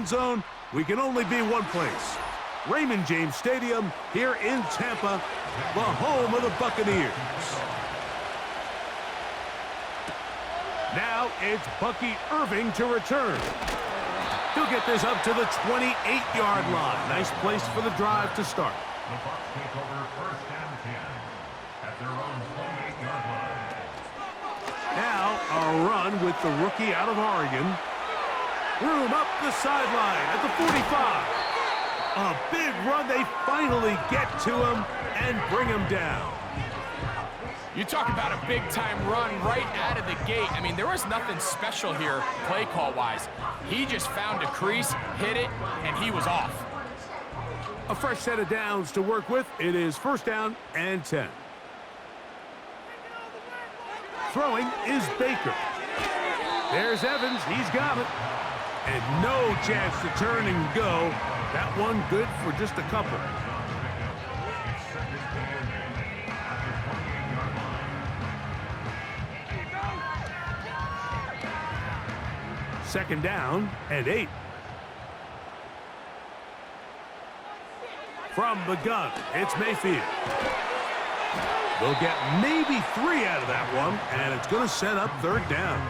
end zone, we can only be one place. Raymond James Stadium here in Tampa, the home of the Buccaneers. Now it's Bucky Irving to return. He'll get this up to the 28-yard line. Nice place for the drive to start. The Bucs take over first and 10 at their own 28-yard line. Now a run with the rookie out of Oregon. Room up the sideline at the 45. A big run. They finally get to him and bring him down. You talk about a big-time run right out of the gate. I mean, there was nothing special here play call-wise. He just found a crease, hit it, and he was off. A fresh set of downs to work with. It is first down and 10. Throwing is Baker. There's Evans. He's got it. And no chance to turn and go. That one good for just a couple. Second down and 8. From the gun, it's Mayfield. They'll get maybe 3 out of that one, and it's going to set up third down.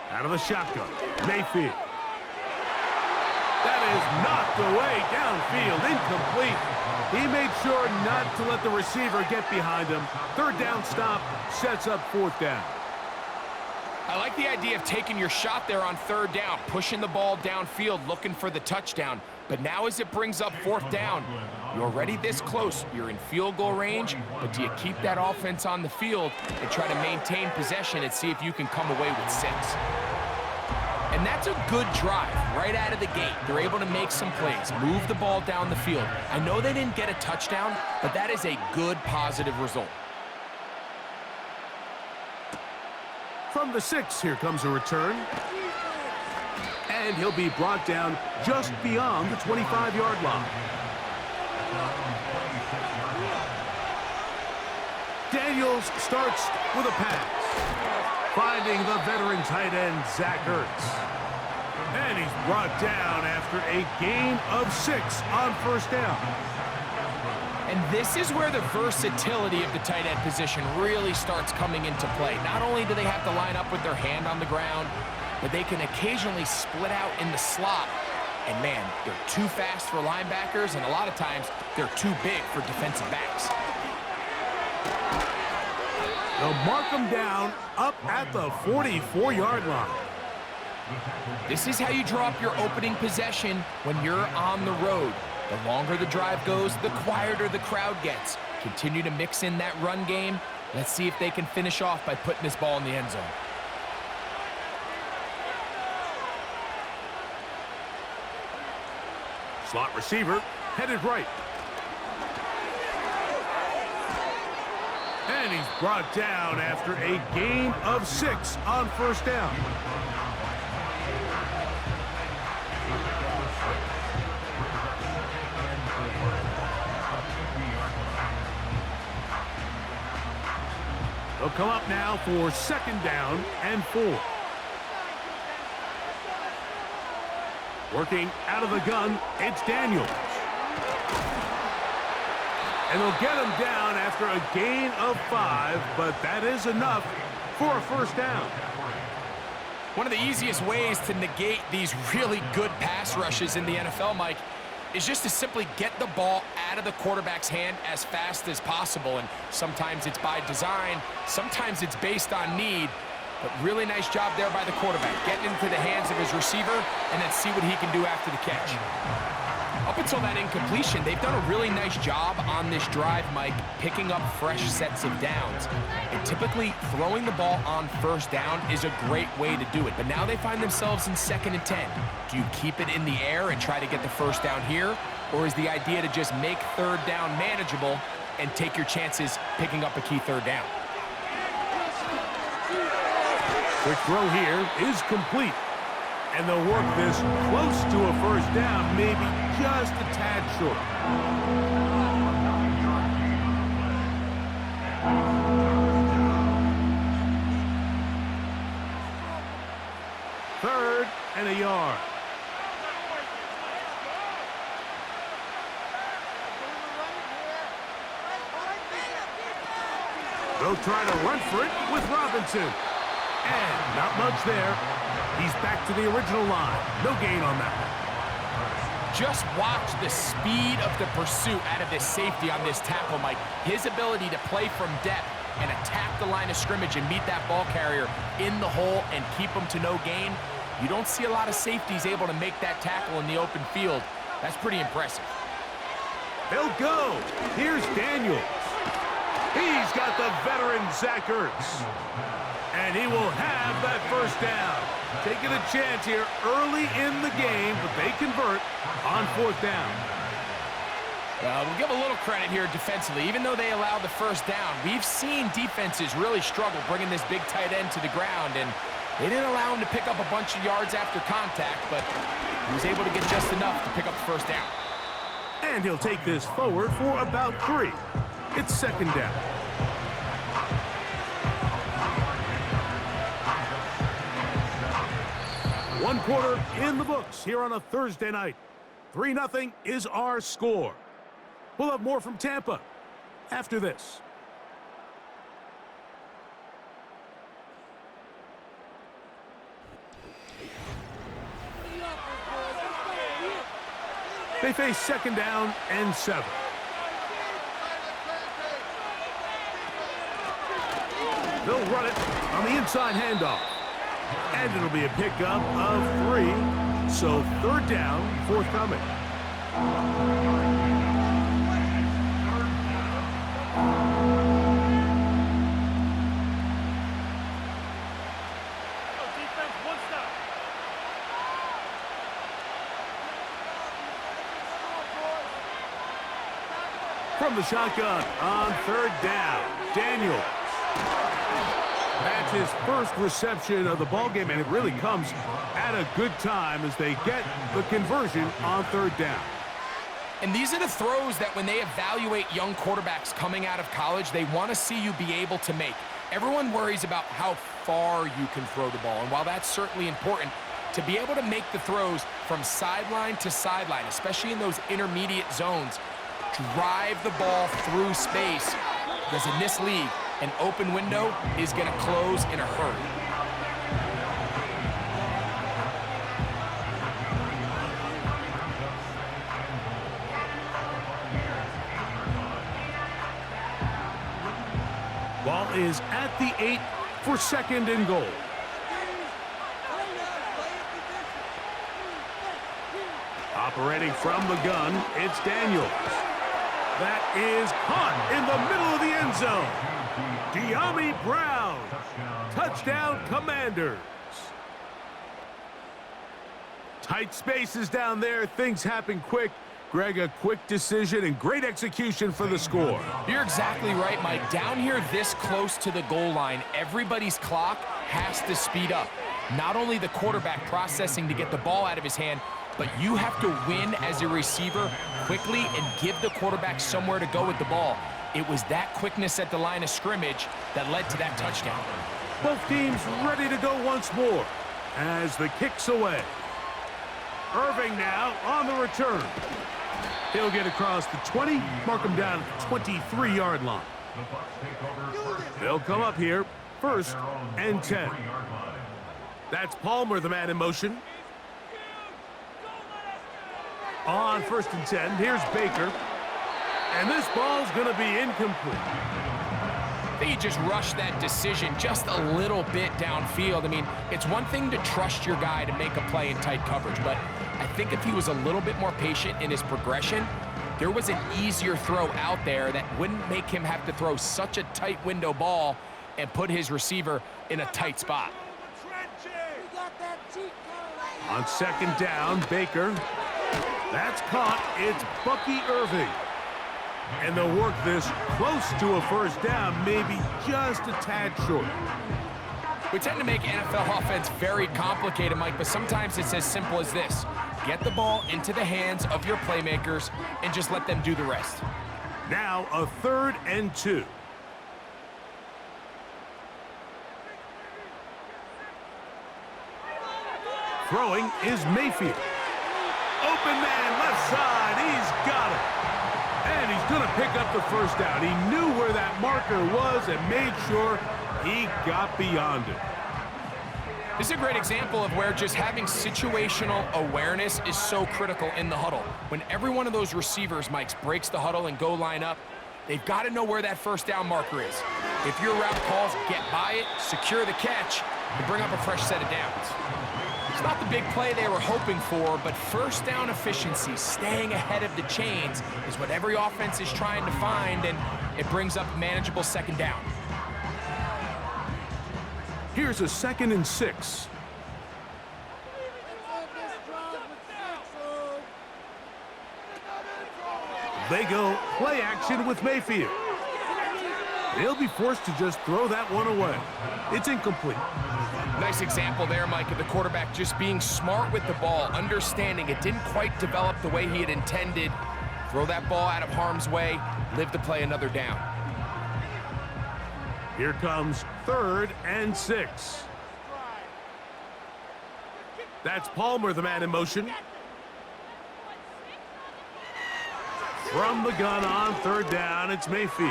Out of the shotgun, Mayfield. That is knocked away downfield, incomplete. He made sure not to let the receiver get behind him. Third down stop sets up fourth down. I like the idea of taking your shot there on third down, pushing the ball downfield, looking for the touchdown. But now as it brings up fourth down, you're already this close. You're in field goal range, but do you keep that offense on the field and try to maintain possession and see if you can come away with 6? And that's a good drive right out of the gate. They're able to make some plays, move the ball down the field. I know they didn't get a touchdown, but that is a good, positive result. From the 6, here comes a return. And he'll be brought down just beyond the 25-yard line. Daniels starts with a pass, finding the veteran tight end, Zach Ertz. And he's brought down after a gain of 6 on first down. And this is where the versatility of the tight end position really starts coming into play. Not only do they have to line up with their hand on the ground, but they can occasionally split out in the slot. And man, they're too fast for linebackers, and a lot of times they're too big for defensive backs. They'll mark them down up at the 44-yard line. This is how you draw up your opening possession when you're on the road. The longer the drive goes, the quieter the crowd gets. Continue to mix in that run game. Let's see if they can finish off by putting this ball in the end zone. Slot receiver headed right. And he's brought down after a gain of 6 on first down. They'll come up now for second down and 4. Working out of the gun, it's Daniels. And they'll get him down after a gain of 5, but that is enough for a first down. One of the easiest ways to negate these really good pass rushes in the NFL, Mike, is just to simply get the ball out of the quarterback's hand as fast as possible. And sometimes it's by design, sometimes it's based on need. But really nice job there by the quarterback, getting into the hands of his receiver and then see what he can do after the catch. Up until that incompletion, they've done a really nice job on this drive, Mike, picking up fresh sets of downs. And typically, throwing the ball on first down is a great way to do it. But now they find themselves in 2nd and 10. Do you keep it in the air and try to get the first down here? Or is the idea to just make third down manageable and take your chances picking up a key third down? Quick throw here is complete. And they'll work this close to a first down, maybe just a tad short. Third and a yard. They'll try to run for it with Robinson. And not much there. He's back to the original line. No gain on that. Just watch the speed of the pursuit out of this safety on this tackle, Mike. His ability to play from depth and attack the line of scrimmage and meet that ball carrier in the hole and keep him to no gain. You don't see a lot of safeties able to make that tackle in the open field. That's pretty impressive. They'll go. Here's Daniels. He's got the veteran Zach Ertz. And he will have that first down. Taking a chance here early in the game, but they convert on fourth down. We'll give a little credit here defensively. Even though they allowed the first down, we've seen defenses really struggle bringing this big tight end to the ground, and they didn't allow him to pick up a bunch of yards after contact, but he was able to get just enough to pick up the first down. And he'll take this forward for about 3. It's second down. One quarter in the books here on a Thursday night. 3-0 is our score. We'll have more from Tampa after this. They face second down and 7. They'll run it on the inside handoff. And it'll be a pickup of 3. So third down, forthcoming. From the shotgun on third down, Daniels. That's his first reception of the ballgame, and it really comes at a good time as they get the conversion on third down. And these are the throws that when they evaluate young quarterbacks coming out of college, they want to see you be able to make. Everyone worries about how far you can throw the ball, and while that's certainly important, to be able to make the throws from sideline to sideline, especially in those intermediate zones, drive the ball through space, because in this league, an open window is going to close in a hurry. Ball is at the 8 for second and goal. Operating from the gun, it's Daniels. That is caught in the middle of the end zone. De'Ami Brown. Touchdown, Commanders. Tight spaces down there. Things happen quick. Greg, a quick decision and great execution for the score. You're exactly right, Mike. Down here this close to the goal line, everybody's clock has to speed up. Not only the quarterback processing to get the ball out of his hand, but you have to win as a receiver quickly and give the quarterback somewhere to go with the ball. It was that quickness at the line of scrimmage that led to that touchdown. Both teams ready to go once more as the kick's away. Irving now on the return. He'll get across the 20, mark him down at the 23-yard line. They'll come up here, first and 10. That's Palmer, the man in motion. On first and 10, here's Baker. And this ball's going to be incomplete. I think he just rushed that decision just a little bit downfield. I mean, it's one thing to trust your guy to make a play in tight coverage, but I think if he was a little bit more patient in his progression, there was an easier throw out there that wouldn't make him have to throw such a tight window ball and put his receiver in a tight spot. On second down, Baker. That's caught. It's Bucky Irving. And they'll work this close to a first down, maybe just a tad short. We tend to make NFL offense very complicated, Mike, but sometimes it's as simple as this. Get the ball into the hands of your playmakers and just let them do the rest. Now a 3rd and 2. Throwing is Mayfield. Open man, left side. He's got it. And he's going to pick up the first down. He knew where that marker was and made sure he got beyond it. This is a great example of where just having situational awareness is so critical in the huddle. When every one of those receivers, Mike, breaks the huddle and go line up, they've got to know where that first down marker is. If your route calls, get by it, secure the catch, and bring up a fresh set of downs. It's not the big play they were hoping for, but first down efficiency, staying ahead of the chains, is what every offense is trying to find, and it brings up a manageable second down. Here's a 2nd and 6. They go play action with Mayfield. He'll be forced to just throw that one away. It's incomplete. Nice example there, Mike, of the quarterback just being smart with the ball, understanding it didn't quite develop the way he had intended. Throw that ball out of harm's way, live to play another down. Here comes 3rd and 6. That's Palmer, the man in motion. From the gun on 3rd down, it's Mayfield.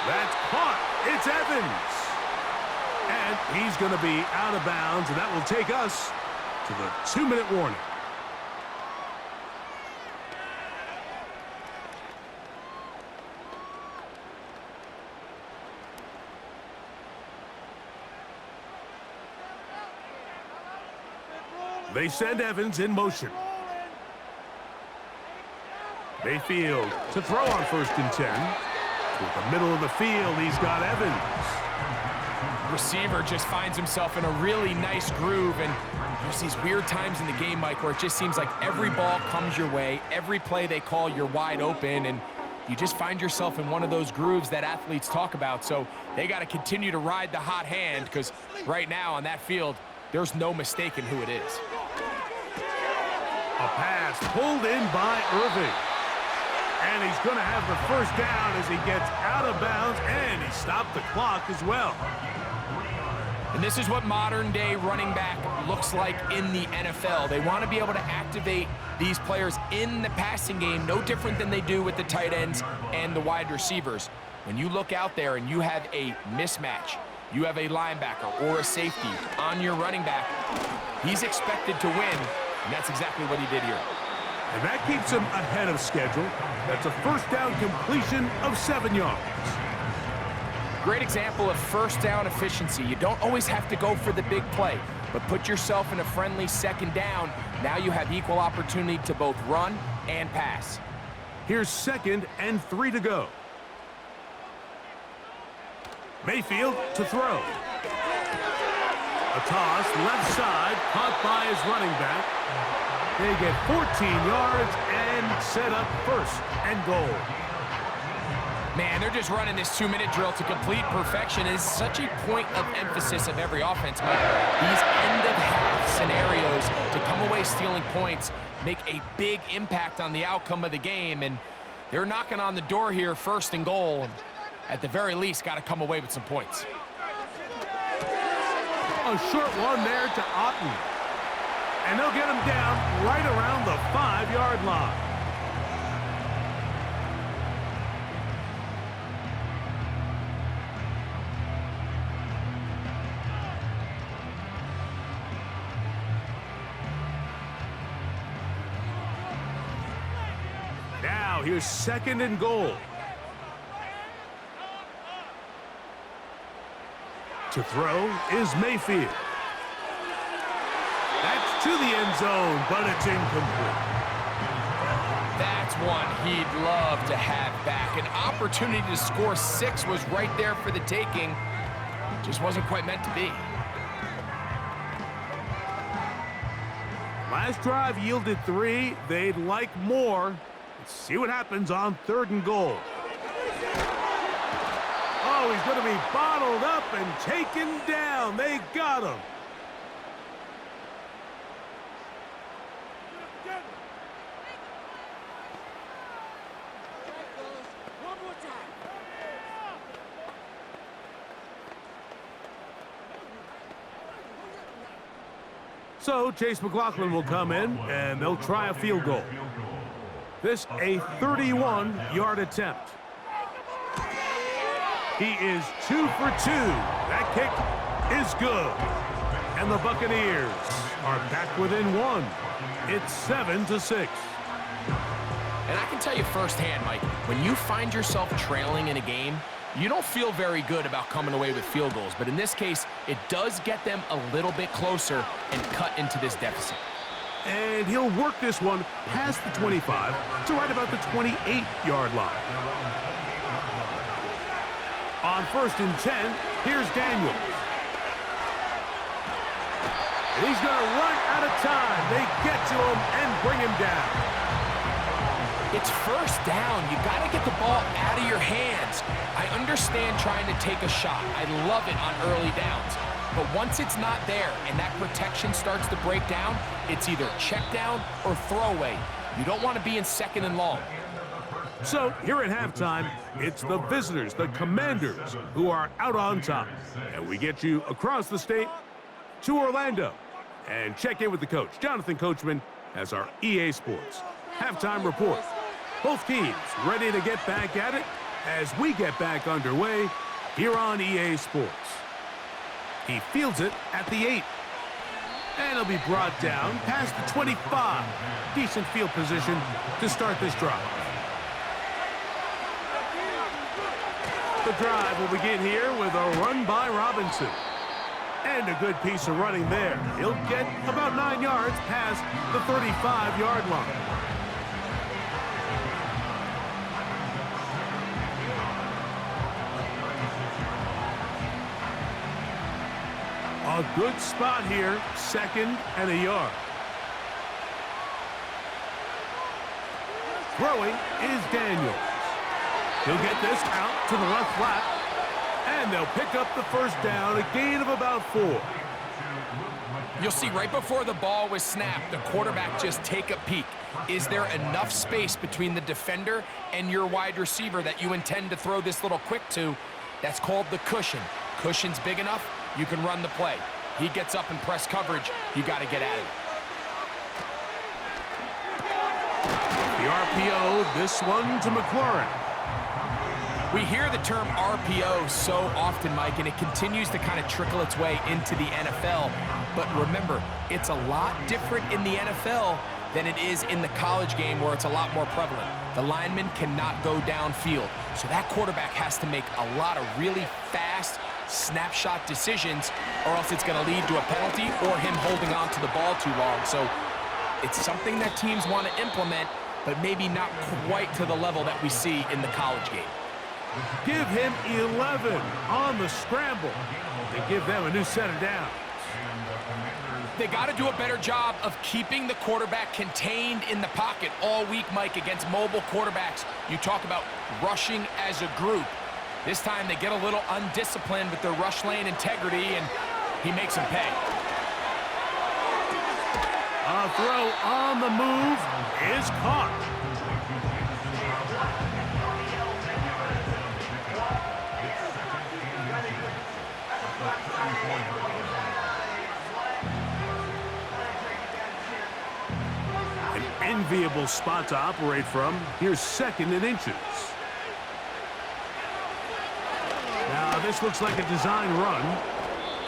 That's caught. It's Evans. And he's going to be out of bounds, and that will take us to the 2-minute warning. They send Evans in motion. Mayfield to throw on 1st and 10. With the middle of the field, he's got Evans. Receiver just finds himself in a really nice groove, and there's these weird times in the game, Mike, where it just seems like every ball comes your way, every play they call, you're wide open, and you just find yourself in one of those grooves that athletes talk about. So they got to continue to ride the hot hand, because right now on that field, there's no mistaking who it is. A pass pulled in by Irving. And he's going to have the first down as he gets out of bounds, and he stopped the clock as well. And this is what modern-day running back looks like in the NFL. They want to be able to activate these players in the passing game, no different than they do with the tight ends and the wide receivers. When you look out there and you have a mismatch, you have a linebacker or a safety on your running back, he's expected to win, and that's exactly what he did here. And that keeps him ahead of schedule. That's a first down completion of 7 yards. Great example of first down efficiency. You don't always have to go for the big play, but put yourself in a friendly second down. Now you have equal opportunity to both run and pass. Here's 2nd and 3 to go. Mayfield to throw. A toss, left side, caught by his running back. They get 14 yards and set up 1st and goal. Man, they're just running this 2-minute drill to complete perfection. It's such a point of emphasis of every offense, Mike. These end-of-half scenarios to come away stealing points make a big impact on the outcome of the game, and they're knocking on the door here, 1st and goal. And at the very least, got to come away with some points. A short one there to Otten. And they'll get him down right around the 5-yard line. Now here's 2nd and goal. To throw is Mayfield. That's to the end zone, but it's incomplete. That's one he'd love to have back. An opportunity to score 6 was right there for the taking. Just wasn't quite meant to be. Last drive yielded 3. They'd like more. Let's see what happens on 3rd and goal. Oh, Oh, he's going to be bottled up and taken down. They got him. So Chase McLaughlin will come in, and they'll try a field goal. This a 31-yard attempt. He is 2 for 2. That kick is good. And the Buccaneers are back within 1. It's 7-6. And I can tell you firsthand, Mike, when you find yourself trailing in a game, you don't feel very good about coming away with field goals. But in this case, it does get them a little bit closer and cut into this deficit. And he'll work this one past the 25 to right about the 28-yard line. On 1st and 10, here's Daniels. And he's going to run out of time. They get to him and bring him down. It's first down. You got to get the ball out of your hands. I understand trying to take a shot. I love it on early downs. But once it's not there and that protection starts to break down, it's either check down or throwaway. You don't want to be in 2nd and long. So here at halftime, it's the visitors, the Commanders, who are out on top. And we get you across the state to Orlando. And check in with the coach, Jonathan Coachman, as our EA Sports halftime report. Both teams ready to get back at it as we get back underway here on EA Sports. He fields it at the 8. And he'll be brought down past the 25. Decent field position to start this drive. The drive will begin here with a run by Robinson. And a good piece of running there. He'll get about 9 yards past the 35-yard line. A good spot here, 2nd and a yard. Throwing is Daniels. He'll get this out to the left flat, and they'll pick up the first down, a gain of about 4. You'll see right before the ball was snapped, the quarterback just take a peek. Is there enough space between the defender and your wide receiver that you intend to throw this little quick to? That's called the cushion. Cushion's big enough, you can run the play. He gets up in press coverage, you got to get at it. The RPO, this one to McLaurin. We hear the term RPO so often, Mike, and it continues to kind of trickle its way into the NFL. But remember, it's a lot different in the NFL than it is in the college game where it's a lot more prevalent. The lineman cannot go downfield, so that quarterback has to make a lot of really fast snapshot decisions, or else it's going to lead to a penalty or him holding on to the ball too long. So it's something that teams want to implement, but maybe not quite to the level that we see in the college game. Give him 11 on the scramble. They give them a new set of downs. They got to do a better job of keeping the quarterback contained in the pocket all week, Mike, against mobile quarterbacks. You talk about rushing as a group. This time they get a little undisciplined with their rush lane integrity, and he makes them pay. A throw on the move is caught. An enviable spot to operate from. Here's 2nd and inches. Now this looks like a design run,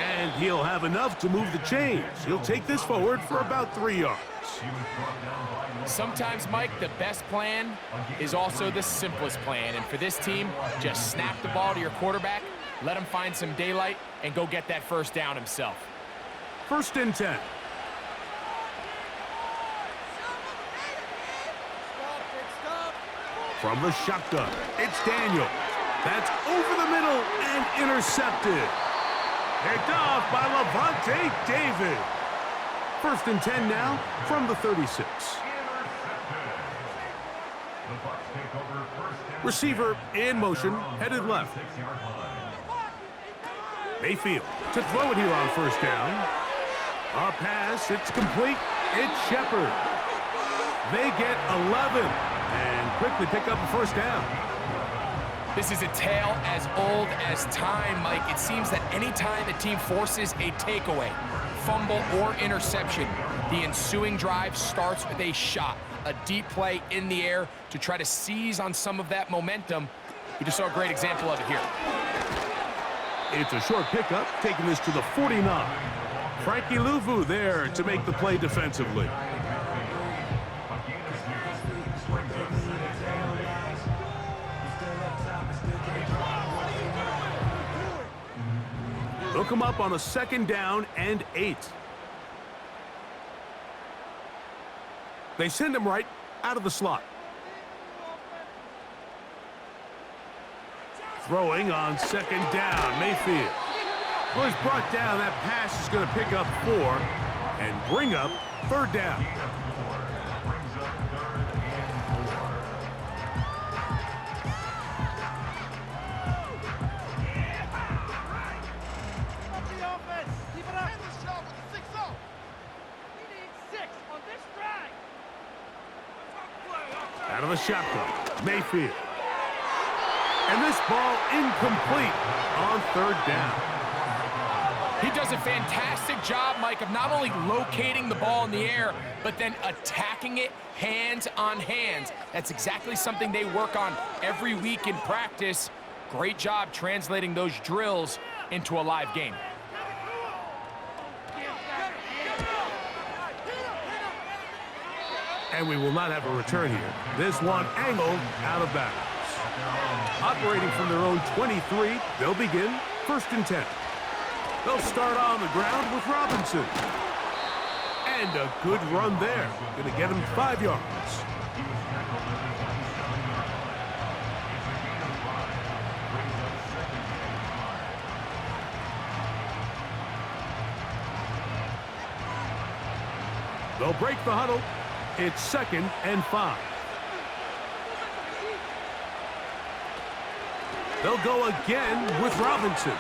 and he'll have enough to move the chains. He'll take this forward for about 3 yards. Sometimes, Mike, the best plan is also the simplest plan. And for this team, just snap the ball to your quarterback, let him find some daylight, and go get that first down himself. 1st and 10. From the shotgun, it's Daniels. That's over the middle and intercepted. Picked off by Levante David. 1st and 10 now from the 36. Receiver in motion, headed left. Mayfield to throw it here on first down. A pass, it's complete. It's Shepard. They get 11 and quickly pick up a first down. This is a tale as old as time, Mike. It seems that anytime a team forces a takeaway, fumble, or interception, the ensuing drive starts with a shot, a deep play in the air to try to seize on some of that momentum. We just saw a great example of it here. It's a short pickup, taking this to the 49. Frankie Louvu there to make the play defensively. They'll come up on a 2nd down and 8. They send him right out of the slot. Throwing on 2nd down, Mayfield. Well, he's brought down. That pass is going to pick up 4 and bring up 3rd down. Out of the shotgun, Mayfield. And this ball incomplete on 3rd down. He does a fantastic job, Mike, of not only locating the ball in the air, but then attacking it hands on hands. That's exactly something they work on every week in practice. Great job translating those drills into a live game. And we will not have a return here. This one angled out of bounds. Operating from their own 23, they'll begin 1st and 10. They'll start on the ground with Robinson. And a good run there. Going to get him 5 yards. They'll break the huddle. It's 2nd and 5. They'll go again with Robinson.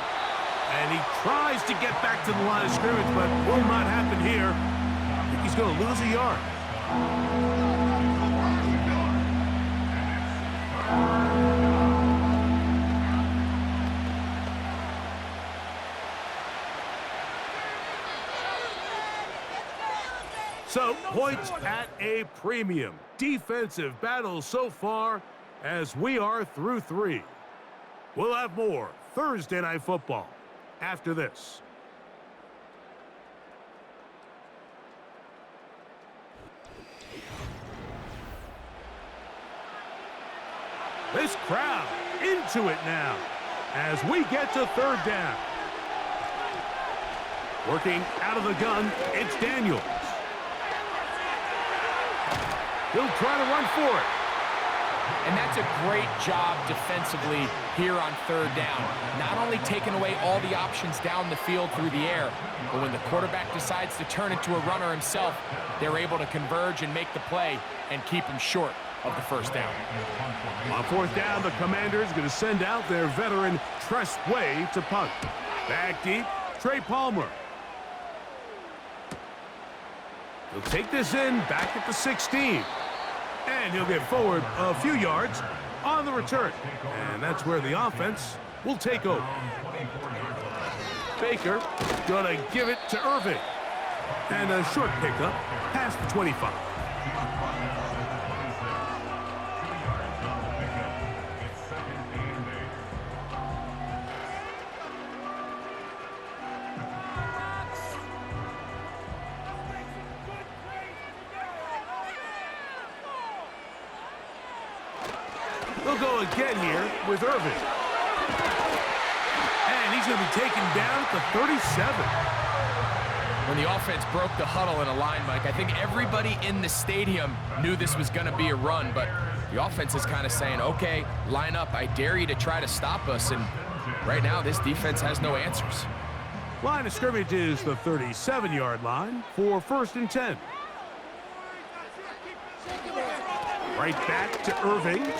And he tries to get back to the line of scrimmage, but will not happen here. I think he's going to lose a yard. So, points at a premium. Defensive battle so far as we are through 3. We'll have more Thursday Night Football after this. This crowd into it now as we get to 3rd down. Working out of the gun, it's Daniels. He'll try to run for it. And that's a great job defensively here on 3rd down. Not only taking away all the options down the field through the air, but when the quarterback decides to turn into a runner himself, they're able to converge and make the play and keep him short of the 1st down. On 4th down, the Commanders going to send out their veteran Tress Way to punt. Back deep, Trey Palmer. He'll take this in back at the 16. And he'll get forward a few yards on the return. And that's where the offense will take over. Baker going to give it to Irving. And a short pickup past the 25. They'll go again here with Irving. And he's going to be taken down at the 37. When the offense broke the huddle in a line, Mike, I think everybody in the stadium knew this was going to be a run, but the offense is kind of saying, okay, line up. I dare you to try to stop us, and right now this defense has no answers. Line of scrimmage is the 37-yard line for 1st and 10. Right back to Irving.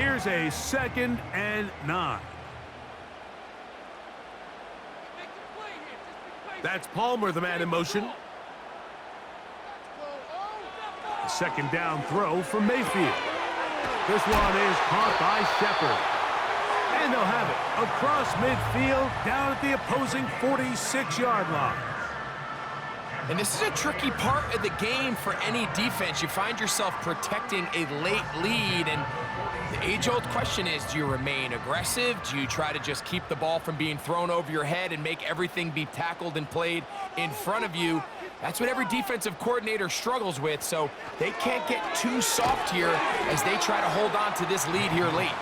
Here's a 2nd and 9. That's Palmer, the man in motion. A 2nd down throw from Mayfield. This one is caught by Shepard. And they'll have it across midfield down at the opposing 46-yard line. And this is a tricky part of the game for any defense. You find yourself protecting a late lead, and the age-old question is, do you remain aggressive? Do you try to just keep the ball from being thrown over your head and make everything be tackled and played in front of you? That's what every defensive coordinator struggles with, so they can't get too soft here as they try to hold on to this lead here late.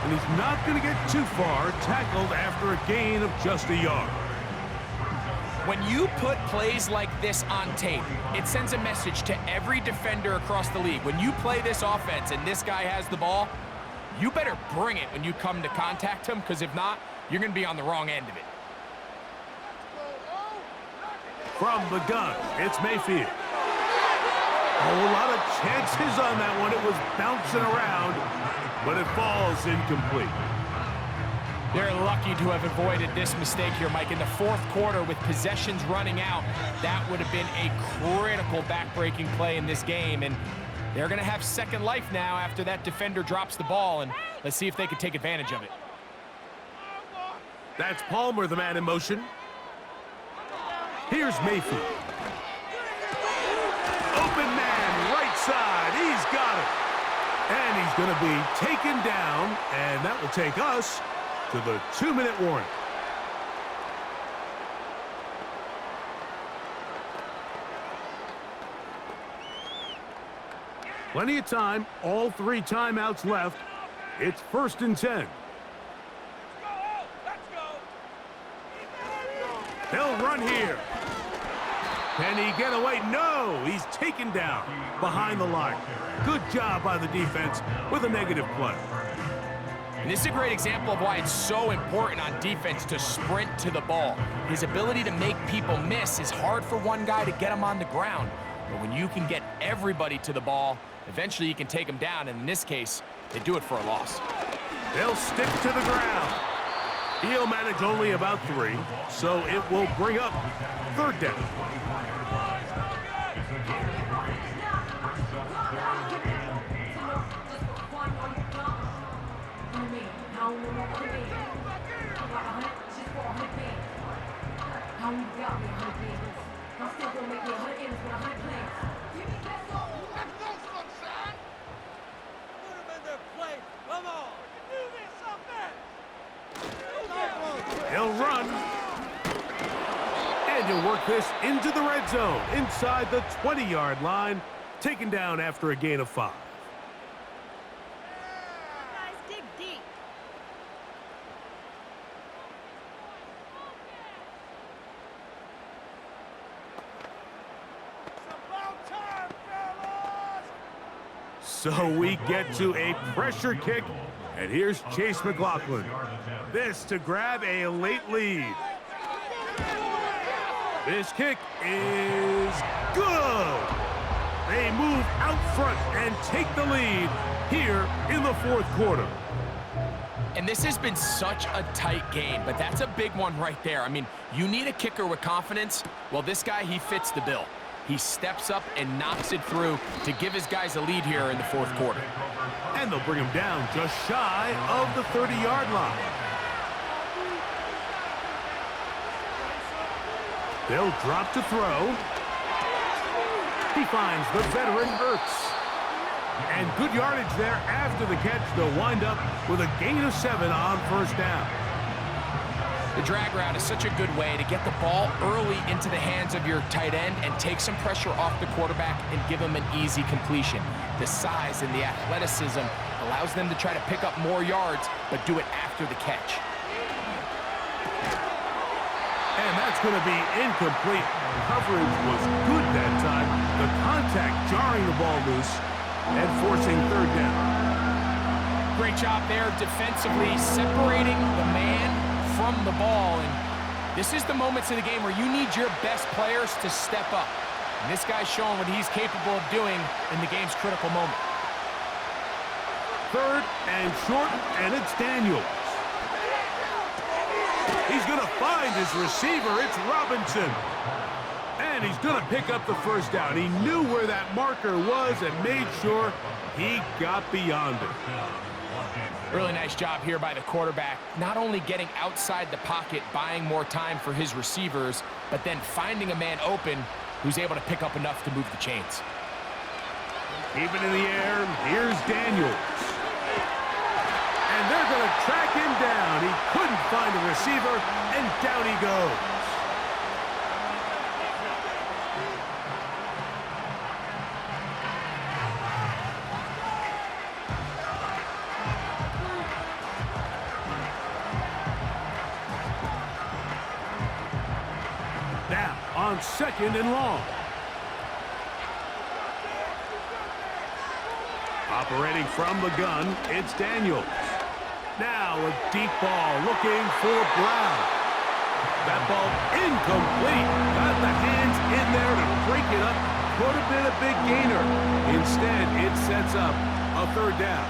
And he's not going to get too far, tackled after a gain of just a yard. When you put plays like this on tape, it sends a message to every defender across the league. When you play this offense and this guy has the ball, you better bring it when you come to contact him, because if not, you're going to be on the wrong end of it. From the gun, it's Mayfield. A whole lot of chances on that one. It was bouncing around, but it falls incomplete. They're lucky to have avoided this mistake here, Mike. In the 4th quarter, with possessions running out, that would have been a critical back-breaking play in this game. And they're going to have second life now after that defender drops the ball. And let's see if they can take advantage of it. That's Palmer, the man in motion. Here's Mayfield. Open man, right side. He's got it. And he's going to be taken down, and that will take us to the 2-minute warning. Plenty of time, all 3 timeouts left. It's 1st and 10. They'll run here. Can he get away? No, he's taken down behind the line. Good job by the defense with a negative play. And this is a great example of why it's so important on defense to sprint to the ball. His ability to make people miss is hard for one guy to get him on the ground. But when you can get everybody to the ball, eventually you can take them down. And in this case, they do it for a loss. They'll stick to the ground. He'll manage only about 3, so it will bring up 3rd down. He'll run. And he'll work this into the red zone, inside the 20-yard line, taken down after a gain of 5. Guys, dig deep. So we get to a pressure kick, and here's Chase McLaughlin. This to grab a late lead. This kick is good. They move out front and take the lead here in the 4th quarter. And this has been such a tight game, but that's a big one right there. I mean, you need a kicker with confidence. Well, this guy, he fits the bill. He steps up and knocks it through to give his guys a lead here in the 4th quarter. And they'll bring him down just shy of the 30-yard line. They'll drop to throw. He finds the veteran Ertz. And good yardage there after the catch. They'll wind up with a gain of 7 on 1st down. The drag route is such a good way to get the ball early into the hands of your tight end and take some pressure off the quarterback and give him an easy completion. The size and the athleticism allows them to try to pick up more yards, but do it after the catch. And that's going to be incomplete. Coverage was good that time. The contact jarring the ball loose and forcing 3rd down. Great job there defensively, separating the man from the ball. And this is the moments in the game where you need your best players to step up. And this guy's showing what he's capable of doing in the game's critical moment. third and short, and it's Daniels. He's going to find his receiver. It's Robinson. And he's going to pick up the first down. He knew where that marker was and made sure he got beyond it. Really nice job here by the quarterback, not only getting outside the pocket, buying more time for his receivers, but then finding a man open who's able to pick up enough to move the chains. Keep it in the air. Here's Daniels. And they're going to track him down. He couldn't find a receiver, and down he goes. Now on 2nd and long. Operating from the gun, it's Daniels. Now a deep ball looking for Brown. That ball incomplete. Got the hands in there to break it up. Could have been a big gainer. Instead, it sets up a 3rd down.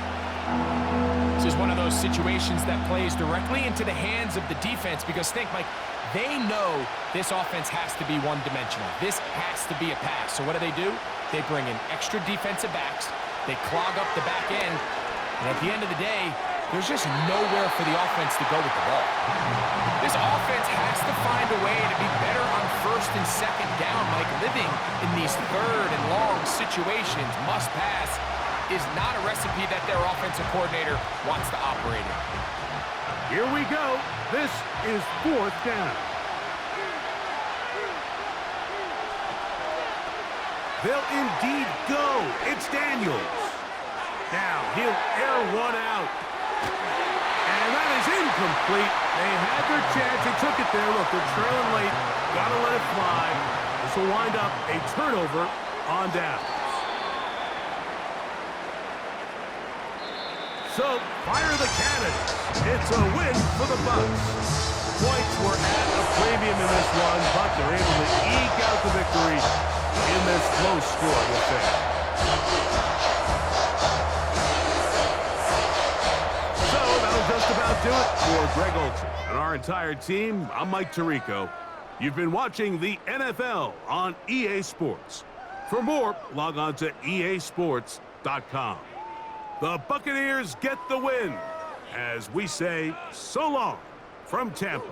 This is one of those situations that plays directly into the hands of the defense because think, Mike, they know this offense has to be one-dimensional. This has to be a pass. So what do? They bring in extra defensive backs. They clog up the back end. And at the end of the day, there's just nowhere for the offense to go with the ball. This offense has to find a way to be better on 1st and 2nd down. Like living in these 3rd and long situations, must pass, is not a recipe that their offensive coordinator wants to operate in. Here we go. This is 4th down. They'll indeed go. It's Daniels. Now he'll air one out. And that is incomplete. They had their chance. They took it there. Look, they're trailing late. Got to let it fly. This will wind up a turnover on downs. So, fire the cannons. It's a win for the Bucs. Points were at a premium in this one, but they're able to eke out the victory in this low-scoring affair. So, that'll just about do it for Greg Olson and our entire team. I'm Mike Tirico. You've been watching the NFL on EA Sports. For more, log on to easports.com. The Buccaneers get the win as we say so long from Tampa.